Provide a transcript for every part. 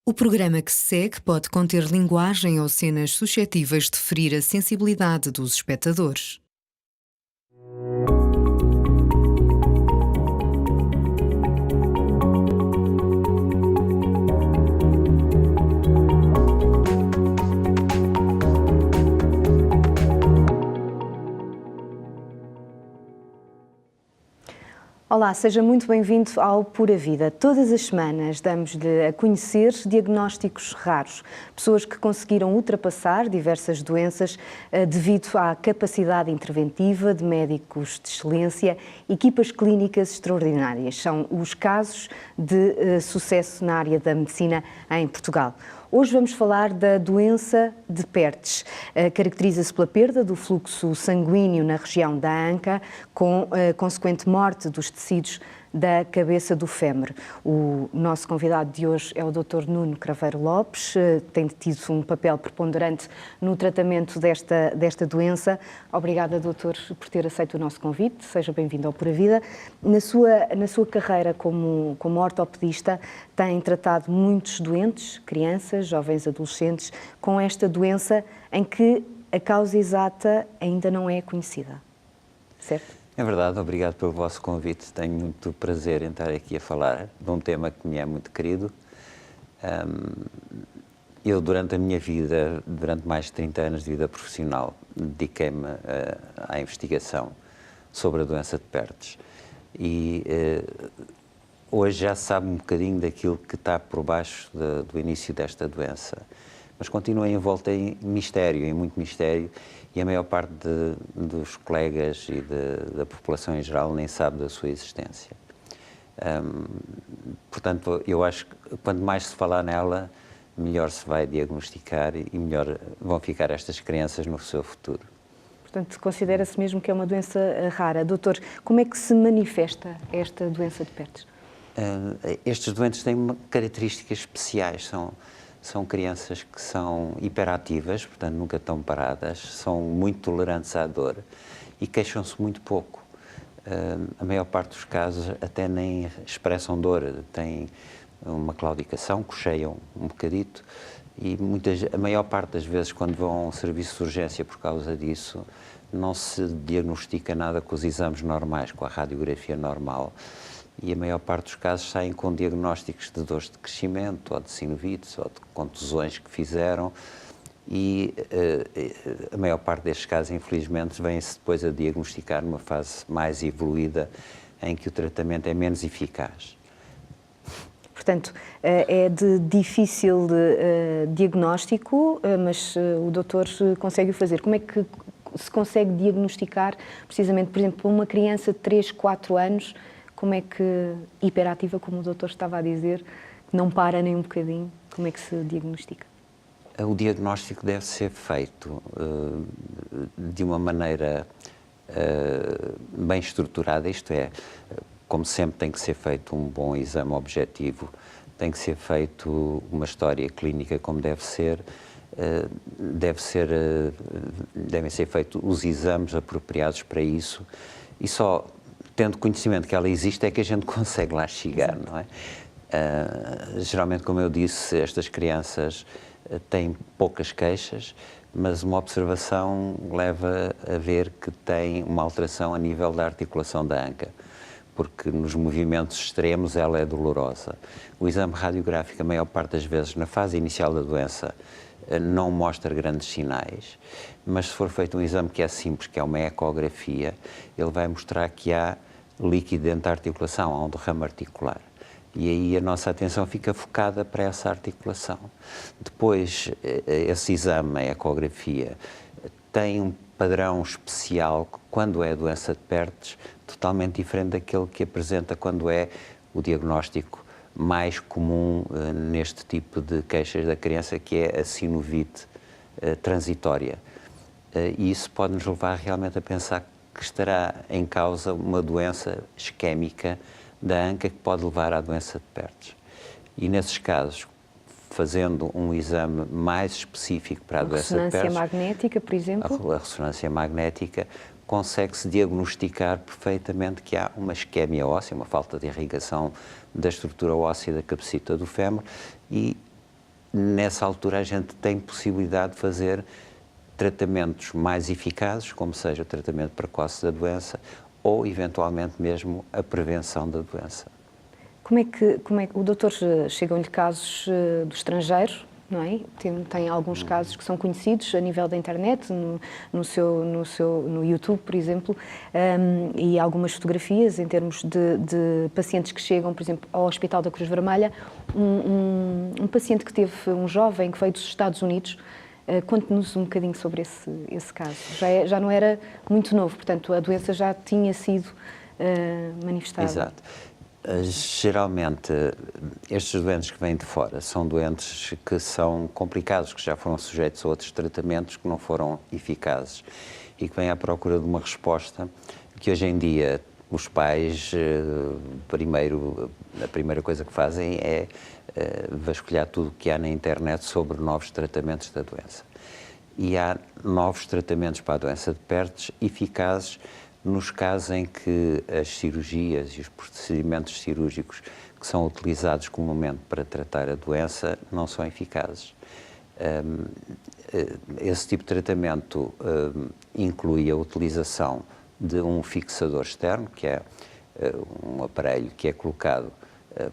O programa que se segue pode conter linguagem ou cenas suscetíveis de ferir a sensibilidade dos espectadores. Olá, seja muito bem-vindo ao Pura Vida. Todas as semanas damos-lhe a conhecer diagnósticos raros, pessoas que conseguiram ultrapassar diversas doenças devido à capacidade interventiva de médicos de excelência, equipas clínicas extraordinárias. São os casos de sucesso na área da medicina em Portugal. Hoje vamos falar da doença de Perthes. Caracteriza-se pela perda do fluxo sanguíneo na região da anca, com a consequente morte dos tecidos da cabeça do fémur. O nosso convidado de hoje é o Dr. Nuno Craveiro Lopes, tem tido um papel preponderante no tratamento desta doença. Obrigada, doutor, por ter aceito o nosso convite. Seja bem-vindo ao Pura Vida. Na sua carreira como ortopedista, tem tratado muitos doentes, crianças, jovens, adolescentes, com esta doença em que a causa exata ainda não é conhecida, certo? É verdade, obrigado pelo vosso convite. Tenho muito prazer em estar aqui a falar de um tema que me é muito querido. Eu, durante a minha vida, durante mais de 30 anos de vida profissional, dediquei-me à investigação sobre a doença de Perthes. E hoje já se sabe um bocadinho daquilo que está por baixo do início desta doença. Mas continua envolta em mistério, em muito mistério, e a maior parte dos colegas e da população em geral nem sabe da sua existência. Portanto, eu acho que quanto mais se falar nela, melhor se vai diagnosticar e melhor vão ficar estas crianças no seu futuro. Portanto, considera-se mesmo que é uma doença rara. Doutor, como é que se manifesta esta doença de Perthes? Estes doentes têm características especiais, são crianças que são hiperativas, portanto nunca estão paradas, são muito tolerantes à dor e queixam-se muito pouco. A maior parte dos casos até nem expressam dor, têm uma claudicação, cocheiam um bocadito e a maior parte das vezes quando vão a um serviço de urgência por causa disso, não se diagnostica nada com os exames normais, com a radiografia normal. E a maior parte dos casos saem com diagnósticos de dores de crescimento, ou de sinovites, ou de contusões que fizeram, e a maior parte destes casos, infelizmente, vêm-se depois a diagnosticar numa fase mais evoluída, em que o tratamento é menos eficaz. Portanto, é de difícil diagnóstico, mas o doutor consegue o fazer. Como é que se consegue diagnosticar, precisamente, por exemplo, uma criança de 3, 4 anos, como é que, hiperativa, como o doutor estava a dizer, não para nem um bocadinho, como é que se diagnostica? O diagnóstico deve ser feito de uma maneira bem estruturada, isto é, como sempre tem que ser feito um bom exame objetivo, tem que ser feito uma história clínica como deve ser, devem ser feitos os exames apropriados para isso e só tendo conhecimento que ela existe, é que a gente consegue lá chegar, não é? Geralmente, como eu disse, estas crianças têm poucas queixas, mas uma observação leva a ver que tem uma alteração a nível da articulação da anca, porque nos movimentos extremos ela é dolorosa. O exame radiográfico, a maior parte das vezes, na fase inicial da doença, não mostra grandes sinais, mas se for feito um exame que é simples, que é uma ecografia, ele vai mostrar que há líquido dentro da articulação, há um derrame articular. E aí a nossa atenção fica focada para essa articulação. Depois, esse exame, a ecografia, tem um padrão especial, quando é a doença de Perthes, totalmente diferente daquele que apresenta quando é o diagnóstico mais comum neste tipo de queixas da criança, que é a sinovite transitória. E isso pode nos levar realmente a pensar que estará em causa uma doença isquémica da anca que pode levar à doença de Perthes. E nesses casos, fazendo um exame mais específico para a doença de Perthes... A ressonância magnética, por exemplo? A ressonância magnética consegue-se diagnosticar perfeitamente que há uma isquémia óssea, uma falta de irrigação da estrutura óssea da cabecita do fémur, e nessa altura a gente tem possibilidade de fazer tratamentos mais eficazes, como seja o tratamento precoce da doença ou, eventualmente, mesmo a prevenção da doença. Como é que o doutor, chegam-lhe casos do estrangeiro, não é? Tem alguns casos que são conhecidos a nível da internet, no YouTube, por exemplo, e algumas fotografias em termos de pacientes que chegam, por exemplo, ao Hospital da Cruz Vermelha. Um paciente que teve, um jovem que veio dos Estados Unidos. Conte-nos um bocadinho sobre esse caso. Já não era muito novo, portanto, a doença já tinha sido manifestada. Exato. Geralmente, estes doentes que vêm de fora são doentes que são complicados, que já foram sujeitos a outros tratamentos que não foram eficazes e que vêm à procura de uma resposta que hoje em dia os pais, a primeira coisa que fazem é vasculhar tudo o que há na internet sobre novos tratamentos da doença. E há novos tratamentos para a doença de Pertes eficazes nos casos em que as cirurgias e os procedimentos cirúrgicos que são utilizados comumente para tratar a doença não são eficazes. Esse tipo de tratamento inclui a utilização de um fixador externo, que é um aparelho que é colocado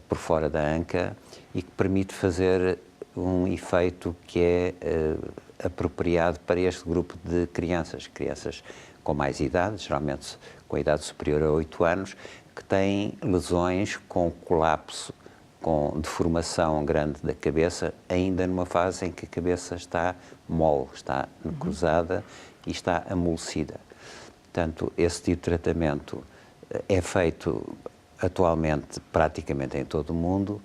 por fora da anca e que permite fazer um efeito que é apropriado para este grupo de crianças com mais idade, geralmente com a idade superior a 8 anos, que têm lesões com colapso, com deformação grande da cabeça, ainda numa fase em que a cabeça está mole, está necrosada e está amolecida. Portanto, esse tipo de tratamento é feito atualmente praticamente em todo o mundo,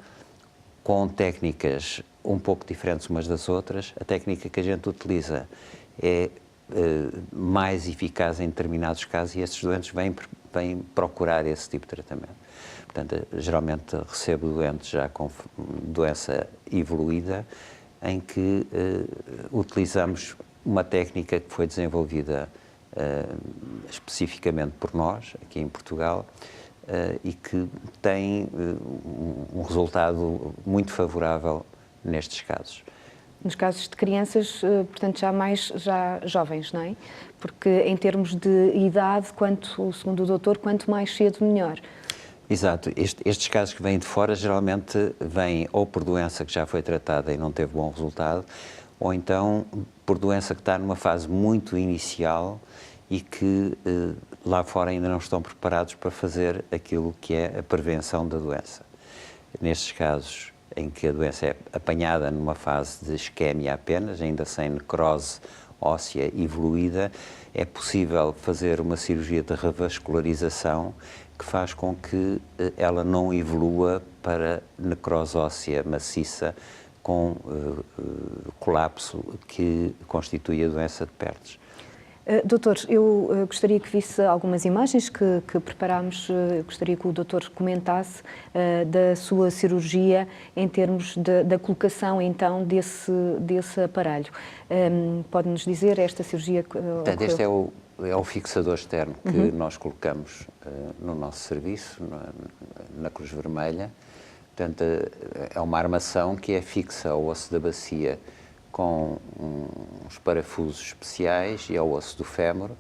com técnicas um pouco diferentes umas das outras. A técnica que a gente utiliza é mais eficaz em determinados casos e esses doentes vêm procurar esse tipo de tratamento. Portanto, geralmente recebo doentes já com doença evoluída, em que utilizamos uma técnica que foi desenvolvida especificamente por nós, aqui em Portugal, e que tem um resultado muito favorável nestes casos. Nos casos de crianças, portanto, já jovens, não é? Porque em termos de idade, segundo o doutor, quanto mais cedo, melhor. Exato. Estes casos que vêm de fora, geralmente vêm ou por doença que já foi tratada e não teve bom resultado, ou então por doença que está numa fase muito inicial e que lá fora ainda não estão preparados para fazer aquilo que é a prevenção da doença. Nestes casos em que a doença é apanhada numa fase de isquémia apenas, ainda sem necrose óssea evoluída, é possível fazer uma cirurgia de revascularização que faz com que ela não evolua para necrose óssea maciça com colapso que constitui a doença de Pertes. Doutor, eu gostaria que visse algumas imagens que preparámos, gostaria que o doutor comentasse da sua cirurgia em termos da colocação, então, desse aparelho. Pode-nos dizer esta cirurgia? Portanto, este é o fixador externo que nós colocamos no nosso serviço, na Cruz Vermelha. Portanto, é uma armação que é fixa ao osso da bacia com uns parafusos especiais e ao osso do fémur,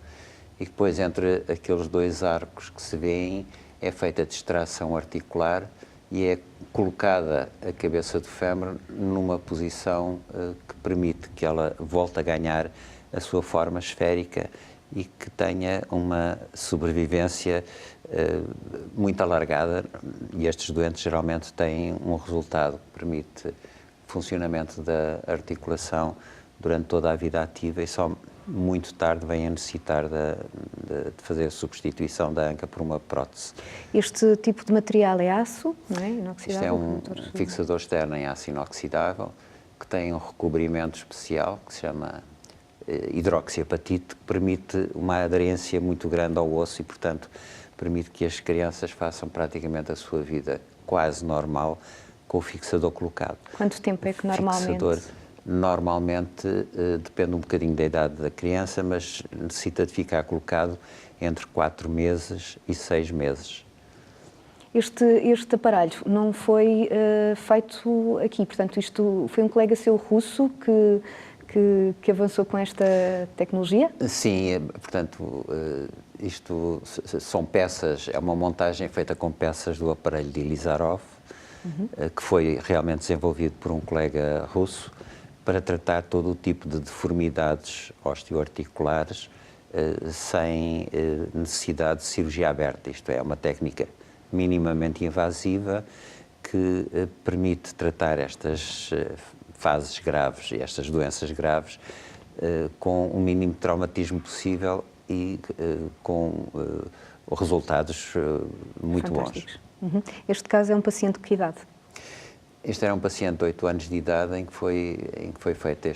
e depois entre aqueles dois arcos que se vêem é feita a distração articular e é colocada a cabeça do fémur numa posição que permite que ela volte a ganhar a sua forma esférica e que tenha uma sobrevivência muito alargada, e estes doentes geralmente têm um resultado que permite funcionamento da articulação durante toda a vida ativa e só muito tarde vem a necessitar de fazer a substituição da anca por uma prótese. Este tipo de material é aço, não é? Isto é um fixador externo em aço inoxidável que tem um recobrimento especial que se chama hidroxiapatite, que permite uma aderência muito grande ao osso e, portanto, permite que as crianças façam praticamente a sua vida quase normal com o fixador colocado. Quanto tempo é que normalmente depende um bocadinho da idade da criança, mas necessita de ficar colocado entre 4 meses e 6 meses. Este aparelho não foi feito aqui, portanto, isto foi um colega seu russo que avançou com esta tecnologia? Sim, portanto, isto são peças, é uma montagem feita com peças do aparelho de Ilizarov, que foi realmente desenvolvido por um colega russo para tratar todo o tipo de deformidades osteoarticulares sem necessidade de cirurgia aberta. Isto é uma técnica minimamente invasiva que permite tratar estas fases graves e estas doenças graves com o mínimo de traumatismo possível e com resultados muito bons. Este caso é um paciente de que idade? Este era um paciente de 8 anos de idade em que foi feita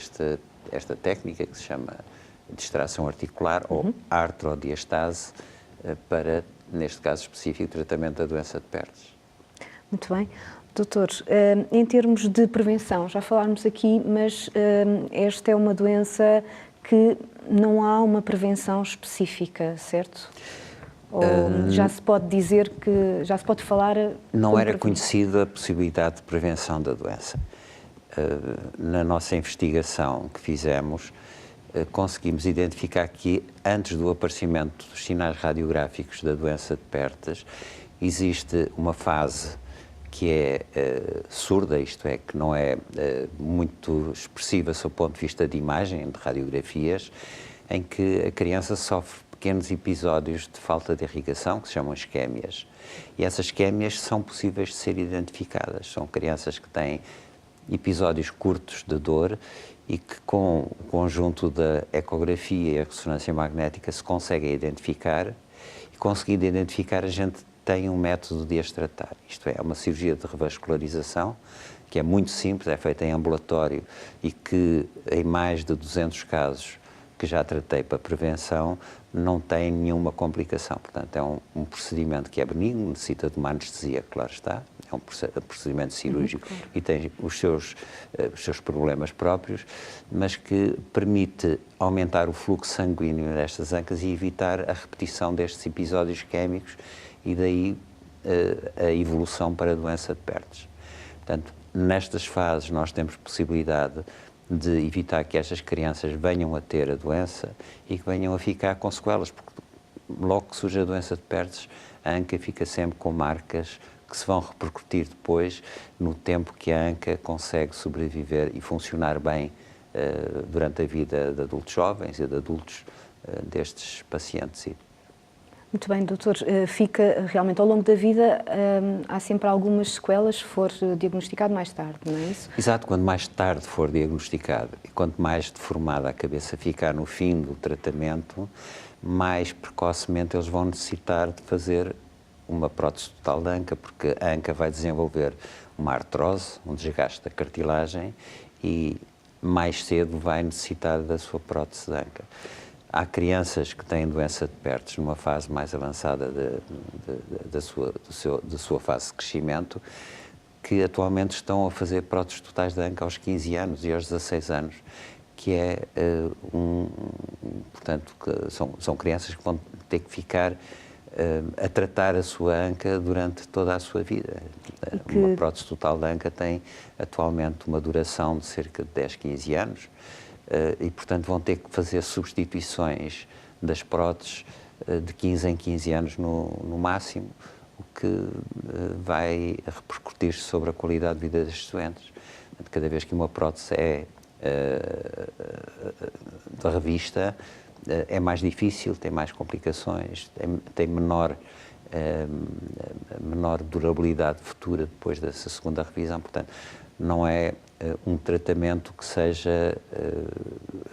esta técnica que se chama distração articular ou artrodiastase para, neste caso específico, tratamento da doença de Perthes. Muito bem. Doutor, em termos de prevenção, já falámos aqui, mas esta é uma doença que não há uma prevenção específica, certo? Ou já se pode dizer que, já se pode falar... Não era conhecida a possibilidade de prevenção da doença. Na nossa investigação que fizemos, conseguimos identificar que antes do aparecimento dos sinais radiográficos da doença de Perthes, existe uma fase que é surda, isto é, que não é muito expressiva sob o ponto de vista de imagem, de radiografias, em que a criança sofre pequenos episódios de falta de irrigação, que se chamam isquémias. E essas isquémias são possíveis de ser identificadas. São crianças que têm episódios curtos de dor e que com o conjunto da ecografia e a ressonância magnética se conseguem identificar, e conseguindo identificar a gente tem um método de as tratar. Isto é, uma cirurgia de revascularização, que é muito simples, é feita em ambulatório e que em mais de 200 casos que já tratei para prevenção, não tem nenhuma complicação. Portanto, é um procedimento que é benigno, necessita de uma anestesia, claro está, é um procedimento cirúrgico e tem os seus problemas próprios, mas que permite aumentar o fluxo sanguíneo destas ancas e evitar a repetição destes episódios isquémicos e daí a evolução para a doença de Perthes. Portanto, nestas fases nós temos possibilidade de evitar que estas crianças venham a ter a doença e que venham a ficar com sequelas, porque logo que surge a doença de Perthes, a anca fica sempre com marcas que se vão repercutir depois no tempo que a anca consegue sobreviver e funcionar bem durante a vida de adultos jovens e de adultos destes pacientes. Muito bem, doutor. Fica realmente ao longo da vida, há sempre algumas sequelas se for diagnosticado mais tarde, não é isso? Exato, quanto mais tarde for diagnosticado e quanto mais deformada a cabeça ficar no fim do tratamento, mais precocemente eles vão necessitar de fazer uma prótese total da anca, porque a anca vai desenvolver uma artrose, um desgaste da cartilagem e mais cedo vai necessitar da sua prótese da anca. Há crianças que têm doença de Perthes numa fase mais avançada da sua fase de crescimento, que atualmente estão a fazer próteses totais da anca aos 15 anos e aos 16 anos, que é, portanto, que são crianças que vão ter que ficar a tratar a sua anca durante toda a sua vida. Uma prótese total da anca tem atualmente uma duração de cerca de 10, 15 anos, e, portanto, vão ter que fazer substituições das próteses de 15 em 15 anos no máximo, o que vai repercutir sobre a qualidade de vida destes doentes. Cada vez que uma prótese é revista, é mais difícil, tem mais complicações, tem menor durabilidade futura depois dessa segunda revisão. Portanto, não é um tratamento que seja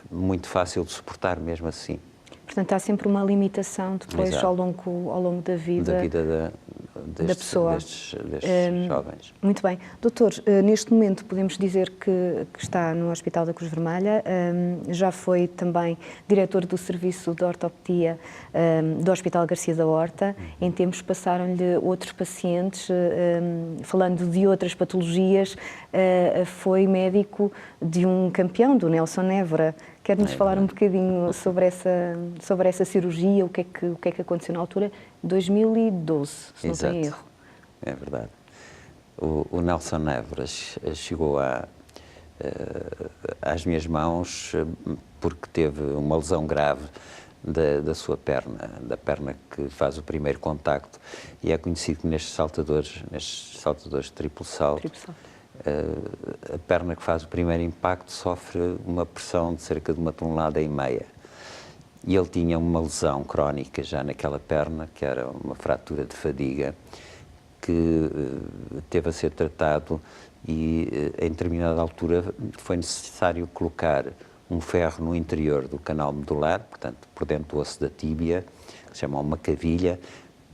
muito fácil de suportar mesmo assim. Portanto, há sempre uma limitação depois ao longo da vida da pessoa. Destes jovens. Muito bem. Doutor, neste momento podemos dizer que está no Hospital da Cruz Vermelha, já foi também diretor do Serviço de Ortopedia do Hospital Garcia da Horta. Em tempos passaram-lhe outros pacientes, falando de outras patologias, foi médico de um campeão, do Nelson Évora. Quer-nos falar um bocadinho sobre essa cirurgia, o que é que aconteceu na altura? 2012, se não tenho erro. é verdade. O Nelson Évora chegou às minhas mãos porque teve uma lesão grave da sua perna, da perna que faz o primeiro contacto, e é conhecido que nestes saltadores de triplo salto, a perna que faz o primeiro impacto sofre uma pressão de cerca de 1,5 toneladas. E ele tinha uma lesão crónica já naquela perna, que era uma fratura de fadiga, que teve a ser tratado e, em determinada altura, foi necessário colocar um ferro no interior do canal medular, portanto, por dentro do osso da tíbia, que se chama uma cavilha,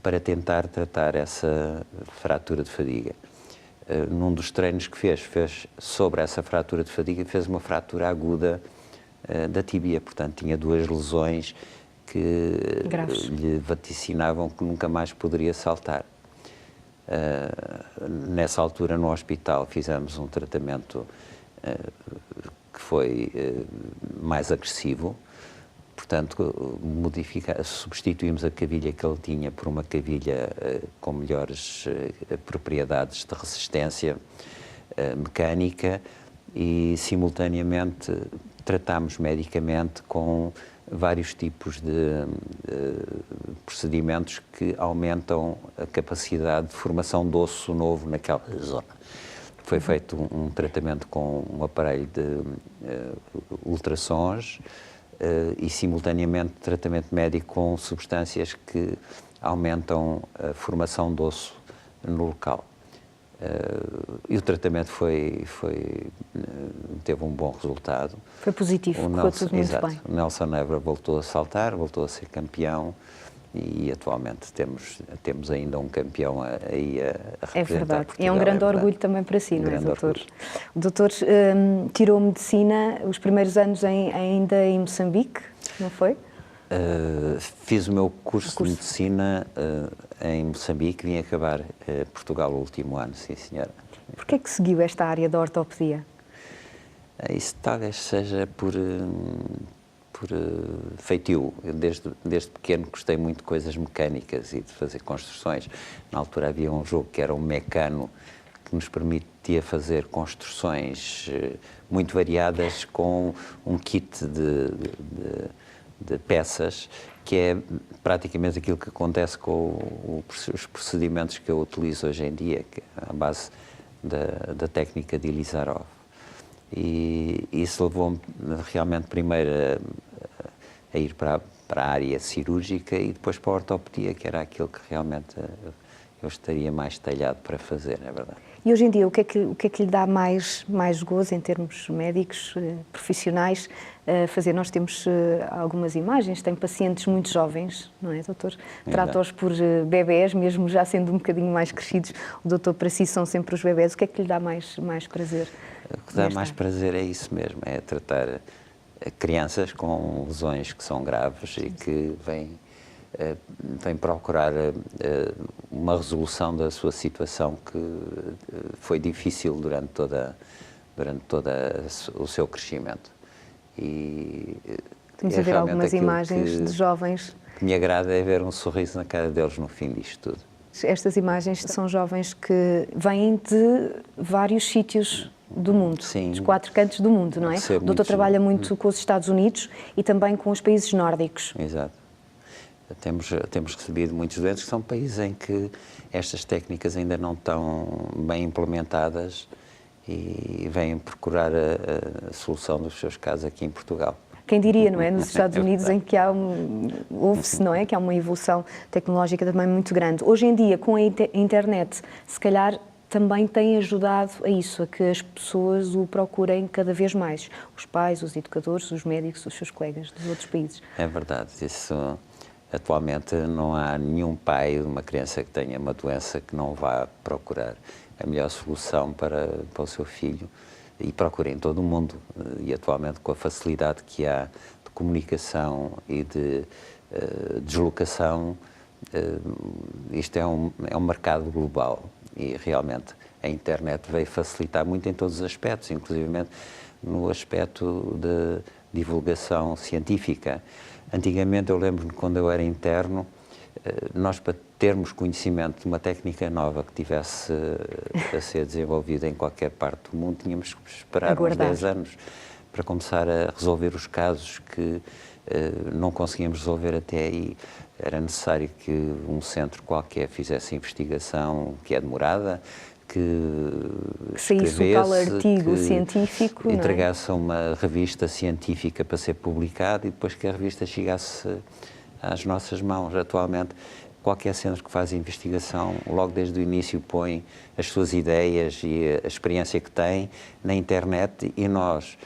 para tentar tratar essa fratura de fadiga. Num dos treinos que fez sobre essa fratura de fadiga, fez uma fratura aguda da tíbia, portanto, tinha 2 lesões que lhe vaticinavam que nunca mais poderia saltar. Nessa altura, no hospital, fizemos um tratamento que foi mais agressivo, portanto, substituímos a cavilha que ele tinha por uma cavilha com melhores propriedades de resistência mecânica e, simultaneamente, tratámos medicamente com vários tipos de procedimentos que aumentam a capacidade de formação de osso novo naquela zona. Foi feito um tratamento com um aparelho de ultrassons e, simultaneamente, tratamento médico com substâncias que aumentam a formação de osso no local. E o tratamento teve um bom resultado. Foi positivo, ficou tudo muito bem. O Nelson Évora voltou a saltar, voltou a ser campeão e atualmente temos ainda um campeão aí a representar É verdade. Portugal, É um grande orgulho também para si, não é, doutor? O doutor tirou medicina os primeiros anos ainda em Moçambique, não foi? Fiz o meu curso de medicina em Moçambique, vim acabar Portugal o último ano, sim senhora. Porquê é que seguiu esta área da ortopedia? Isso talvez seja por feitio. Eu desde pequeno gostei muito de coisas mecânicas e de fazer construções. Na altura havia um jogo que era um Mecano, que nos permitia fazer construções muito variadas com um kit de peças, que é praticamente aquilo que acontece com os procedimentos que eu utilizo hoje em dia, que é a base da técnica de Ilizarov. E isso levou-me realmente primeiro a ir para a área cirúrgica e depois para a ortopedia, que era aquilo que realmente eu estaria mais talhado para fazer, é verdade. E hoje em dia, o que é que lhe dá mais gozo em termos médicos, profissionais, fazer? Nós temos algumas imagens, tem pacientes muito jovens, não é, doutor? Trata-os por bebés, mesmo já sendo um bocadinho mais crescidos. O doutor, para si, são sempre os bebés. O que é que lhe dá mais prazer? O que dá mais prazer é isso mesmo, é tratar crianças com lesões que são graves e que vêm procurar uma resolução da sua situação que foi difícil durante toda o seu crescimento. E temos a ver algumas imagens de jovens. O que me agrada é ver um sorriso na cara deles no fim disto tudo. Estas imagens são jovens que vêm de vários sítios do mundo, sim, dos 4 cantos do mundo, não é? O doutor trabalha muito com os Estados Unidos e também com os países nórdicos. Exato. Temos recebido muitos doentes que são países em que estas técnicas ainda não estão bem implementadas e vêm procurar a solução dos seus casos aqui em Portugal. Quem diria, não é? Nos Estados Unidos, em que ouve-se, não é? Que há uma evolução tecnológica também muito grande. Hoje em dia, com a internet, se calhar também tem ajudado a isso, a que as pessoas o procurem cada vez mais. Os pais, os educadores, os médicos, os seus colegas dos outros países. É verdade. Isso, atualmente, não há nenhum pai de uma criança que tenha uma doença que não vá procurar a melhor solução para o seu filho. E procura em todo o mundo. E atualmente, com a facilidade que há de comunicação e de deslocação, isto é um mercado global. E realmente a internet veio facilitar muito em todos os aspectos, inclusive no aspecto de divulgação científica. Antigamente, eu lembro-me quando eu era interno, nós, para termos conhecimento de uma técnica nova que tivesse a ser desenvolvida em qualquer parte do mundo, tínhamos que esperar uns 10 anos para começar a resolver os casos que não conseguíamos resolver até aí. Era necessário que um centro qualquer fizesse investigação que é demorada, que saísse um tal artigo científico, entregasse a uma revista científica para ser publicado e depois que a revista chegasse às nossas mãos. Atualmente, qualquer centro que faz investigação, logo desde o início, põe as suas ideias e a experiência que tem na internet e nós,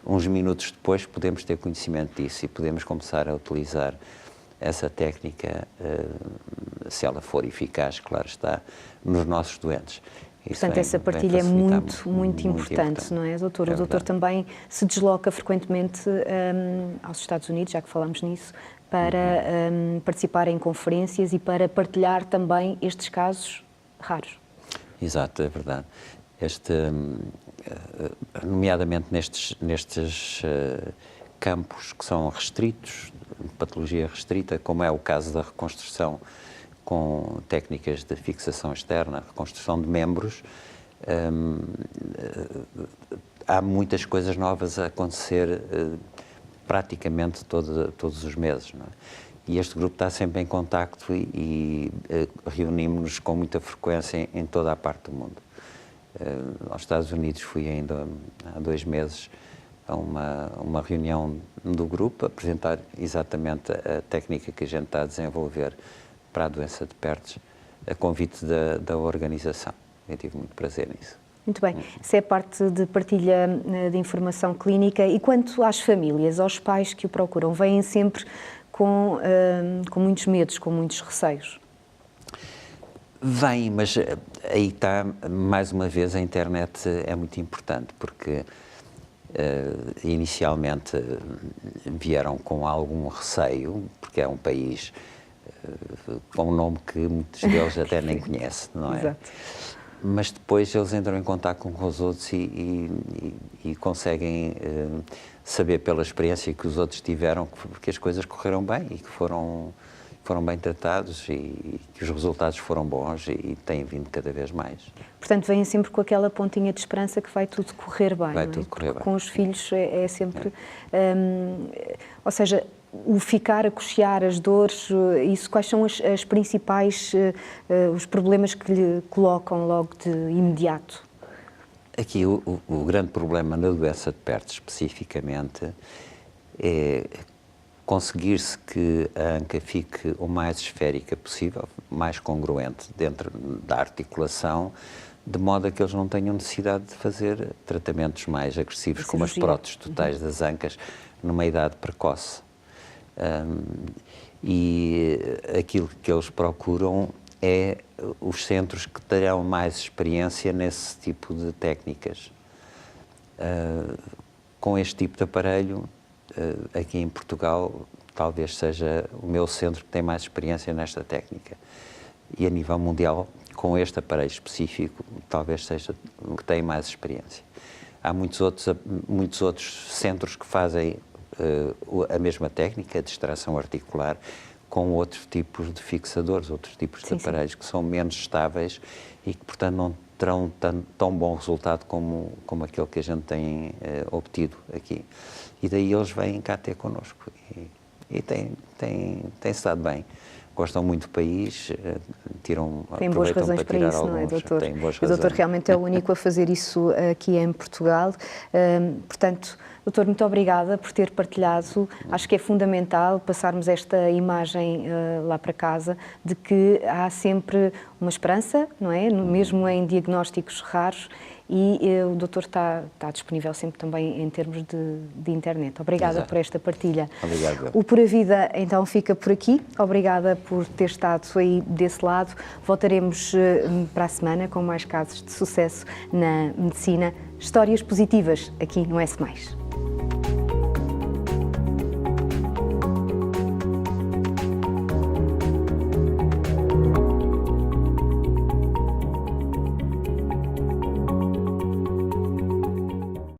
uns minutos depois, podemos ter conhecimento disso e podemos começar a utilizar essa técnica, se ela for eficaz, claro está, nos nossos doentes. Portanto, essa partilha é muito importante, não é, doutor? O doutor também se desloca frequentemente aos Estados Unidos, já que falamos nisso, para participar em conferências e para partilhar também estes casos raros. Exato, é verdade. Nomeadamente nestes campos que são restritos, patologia restrita, como é o caso da reconstrução com técnicas de fixação externa, reconstrução de membros, há muitas coisas novas a acontecer praticamente todos os meses, não é? E este grupo está sempre em contacto e reunimos-nos com muita frequência em toda a parte do mundo. Aos Estados Unidos fui ainda há 2 meses a uma reunião do grupo, apresentar exatamente a técnica que a gente está a desenvolver para a doença de Perthes, a convite da organização. Eu tive muito prazer nisso. Muito bem. Isso é parte de partilha de informação clínica. E quanto às famílias, aos pais que o procuram, vêm sempre com muitos medos, com muitos receios? Vem, mas aí está, mais uma vez, a internet é muito importante, porque inicialmente vieram com algum receio, porque é um país com um nome que muitos deles até nem conhecem, não é? Exato. Mas depois eles entram em contato com os outros e conseguem saber pela experiência que os outros tiveram que as coisas correram bem e que foram bem tratados e que os resultados foram bons e têm vindo cada vez mais. Portanto, vêm sempre com aquela pontinha de esperança que vai tudo correr bem, vai não é? tudo correr bem. Com os filhos é sempre... ou seja, o ficar a coxear, as dores, isso, quais são as principais, os problemas que lhe colocam logo de imediato? Aqui o grande problema na doença de Perthes especificamente é conseguir-se que a anca fique o mais esférica possível, mais congruente dentro da articulação, de modo a que eles não tenham necessidade de fazer tratamentos mais agressivos, como as próteses totais das ancas, numa idade precoce. E aquilo que eles procuram é os centros que terão mais experiência nesse tipo de técnicas. Com este tipo de aparelho, aqui em Portugal, talvez seja o meu centro que tem mais experiência nesta técnica. E a nível mundial, com este aparelho específico, talvez seja o que tem mais experiência. Há muitos outros centros que fazem a mesma técnica de extração articular com outros tipos de fixadores, outros tipos de aparelhos que são menos estáveis e que, portanto, não terão tão bom resultado como aquele que a gente tem obtido aqui. E daí eles vêm cá ter connosco e têm-se dado bem. Gostam muito do país, tem boas razões para isso, alguns, não é, doutor? O doutor realmente é o único a fazer isso aqui em Portugal. Portanto, doutor, muito obrigada por ter partilhado. Acho que é fundamental passarmos esta imagem lá para casa de que há sempre uma esperança, não é? Mesmo em diagnósticos raros. E o doutor está disponível sempre também em termos de internet. Obrigada por esta partilha. Obrigado. O Pura Vida então fica por aqui. Obrigada por ter estado aí desse lado. Voltaremos para a semana com mais casos de sucesso na medicina. Histórias positivas aqui no S+.